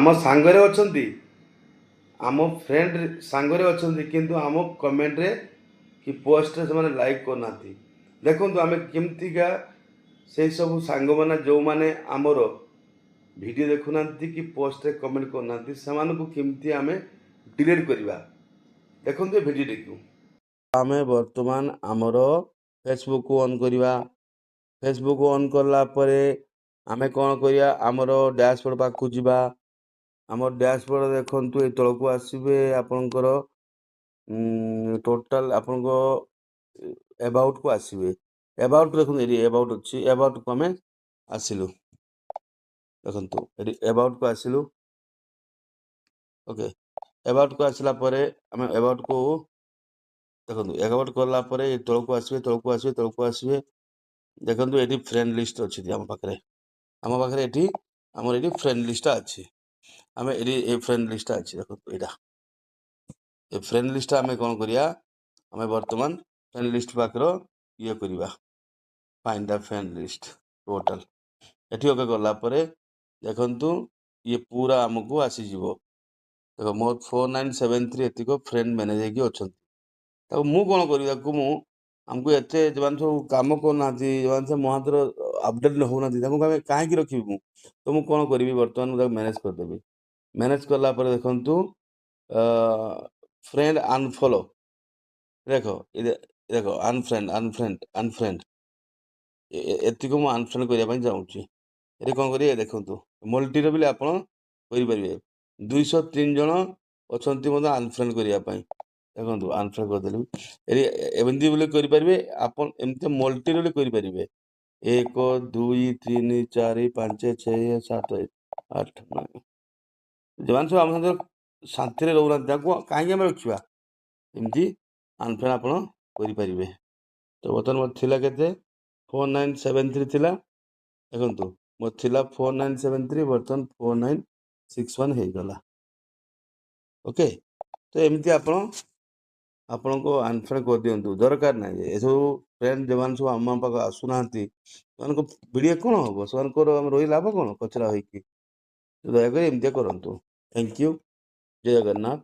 ଆମ ସାଙ୍ଗରେ ଅଛନ୍ତି, ଆମ ଫ୍ରେଣ୍ଡ ସାଙ୍ଗରେ ଅଛନ୍ତି, କିନ୍ତୁ ଆମ କମେଣ୍ଟରେ କି ପୋଷ୍ଟରେ ସେମାନେ ଲାଇକ୍ କରୁନାହାନ୍ତି। ଦେଖନ୍ତୁ ଆମେ କେମିତିକା ସେଇ ସବୁ ସାଙ୍ଗମାନେ ଯେଉଁମାନେ ଆମର ଭିଡ଼ିଓ ଦେଖୁନାହାନ୍ତି କି ପୋଷ୍ଟରେ କମେଣ୍ଟ କରୁନାହାନ୍ତି, ସେମାନଙ୍କୁ କେମିତି ଆମେ ଡିଲିଟ୍ କରିବା। ଦେଖନ୍ତୁ ଏ ଭିଡ଼ିଓଟିକୁ। ଆମେ ବର୍ତ୍ତମାନ ଆମର ଫେସବୁକ୍ ଅନ୍ କରିବା। ଫେସବୁକ୍ ଅନ୍ କଲା ପରେ ଆମେ କ'ଣ କରିବା, ଆମର ଡ୍ୟାସବୋର୍ଡ଼ ପାଖକୁ ଯିବା। ଆମର ଡ୍ୟାସବୋର୍ଡ଼ ଦେଖନ୍ତୁ, ଏ ତଳକୁ ଆସିବେ ଆପଣଙ୍କର ଟୋଟାଲ୍ ଆପଣଙ୍କ ଏବାଉଟ୍କୁ ଆସିବେ। ଏବାଉଟ୍ ଦେଖନ୍ତୁ, ଏଠି ଏବାଉଟ୍ ଅଛି, ଏବାଉଟ୍କୁ ଆମେ ଆସିଲୁ। ଦେଖନ୍ତୁ ଏଠି ଏବାଉଟ୍କୁ ଆସିଲୁ। ଓକେ, ଏବାଉଟ୍କୁ ଆସିଲା ପରେ ଆମେ ଏବାଉଟ୍କୁ ଦେଖନ୍ତୁ, ଏବାଉଟ୍ କଲା ପରେ ଏ ତଳକୁ ଆସିବେ, ତଳକୁ ଆସିବେ, ତଳକୁ ଆସିବେ। ଦେଖନ୍ତୁ ଏଠି ଫ୍ରେଣ୍ଡ ଲିଷ୍ଟ ଅଛି ଆମ ପାଖରେ। ଏଠି ଆମର ଏଠି ଫ୍ରେଣ୍ଡ ଲିଷ୍ଟଟା ଅଛି। ଆମେ ଏଠି ଏ ଫ୍ରେଣ୍ଡ ଲିଷ୍ଟଟା ଅଛି। ଦେଖନ୍ତୁ ଏଇଟା ଏ ଫ୍ରେଣ୍ଡ ଲିଷ୍ଟଟା ଆମେ କ'ଣ କରିବା, ଆମେ ବର୍ତ୍ତମାନ ଫ୍ରେଣ୍ଡ ଲିଷ୍ଟ ପାଖର ଇଏ କରିବା, find the friend list total. ଏଠି ଓକେ କଲା ପରେ ଦେଖନ୍ତୁ ଇଏ ପୁରା ଆମକୁ ଆସିଯିବ। ଦେଖ ମୋର 4973 ଏତିକ ଫ୍ରେଣ୍ଡ ମ୍ୟାନେଜ ହେଇକି ଅଛନ୍ତି। ତାକୁ ମୁଁ କ'ଣ କରିବି, ତାକୁ ମୁଁ ଆମକୁ ଏତେ ଯେଉଁମାନେ ସବୁ କାମ କରୁନାହାନ୍ତି, ଯେଉଁମାନେ ସବୁ ମୋ ହାତରେ ଅପଡ଼େଟ୍ ହେଉନାହାନ୍ତି, ତାଙ୍କୁ ଆମେ କାହିଁକି ରଖିବି ମୁଁ? ତ ମୁଁ କ'ଣ କରିବି, ବର୍ତ୍ତମାନ ମୁଁ ତାକୁ ମ୍ୟାନେଜ କରିଦେବି। ମ୍ୟାନେଜ କଲା ପରେ ଦେଖନ୍ତୁ ଫ୍ରେଣ୍ଡ ଅନଫଲୋ, ଦେଖ ଦେଖ ଅନଫ୍ରେଣ୍ଡ ଏତିକି ମୁଁ ଅନଫ୍ରେଣ୍ଡ କରିବା ପାଇଁ ଚାହୁଁଛି। ଏଠି କ'ଣ କରିବେ, ଦେଖନ୍ତୁ ମଲ୍ଟିରେ ବି ଆପଣ କରିପାରିବେ। 203 ଜଣ ଅଛନ୍ତି ମଧ୍ୟ ଅନଫ୍ରେଣ୍ଡ କରିବା ପାଇଁ। ଦେଖନ୍ତୁ ଅନଫ୍ରେଣ୍ଡ କରିଦେଲି। ଏଠି ଏମିତି ବୋଲି କରିପାରିବେ, ଆପଣ ଏମିତି ମଲ୍ଟିରେ ବି କରିପାରିବେ। 1 2 3 4 5 6 7 8 9 ଯେଉଁମାନେ ସବୁ ଆମ ସାଙ୍ଗରେ ଶାନ୍ତିରେ ରହୁନାହାନ୍ତି, ତାକୁ କାହିଁକି ଆମେ ରଖିବା? ଏମିତି ଅନଫ୍ରେଣ୍ଡ ଆପଣ କରିପାରିବେ। ତ ବର୍ତ୍ତମାନ ମୋର ଥିଲା କେତେ, 4973 ଥିଲା। ଦେଖନ୍ତୁ ମୋର ଥିଲା 4973, ବର୍ତ୍ତମାନ 4961 ହେଇଗଲା। ଓକେ, ତ ଏମିତି ଆପଣ ଆପଣଙ୍କୁ ଅନଫ୍ରେଣ୍ଡ କରିଦିଅନ୍ତୁ। ଦରକାର ନାହିଁ ଏସବୁ ଫ୍ରେଣ୍ଡ ଯେଉଁମାନେ ସବୁ ଆମ ପାଖକୁ ଆସୁନାହାନ୍ତି, ସେମାନଙ୍କ ଭିଡ଼ିଓ କ'ଣ ହେବ, ସେମାନଙ୍କର ଆମେ ରହି ଲାଭ କ'ଣ ପଚରା ହୋଇକି। ଦୟାକରି ଏମିତିଆ କରନ୍ତୁ। Thank you. ଜୟ ଜଗନ୍ନାଥ।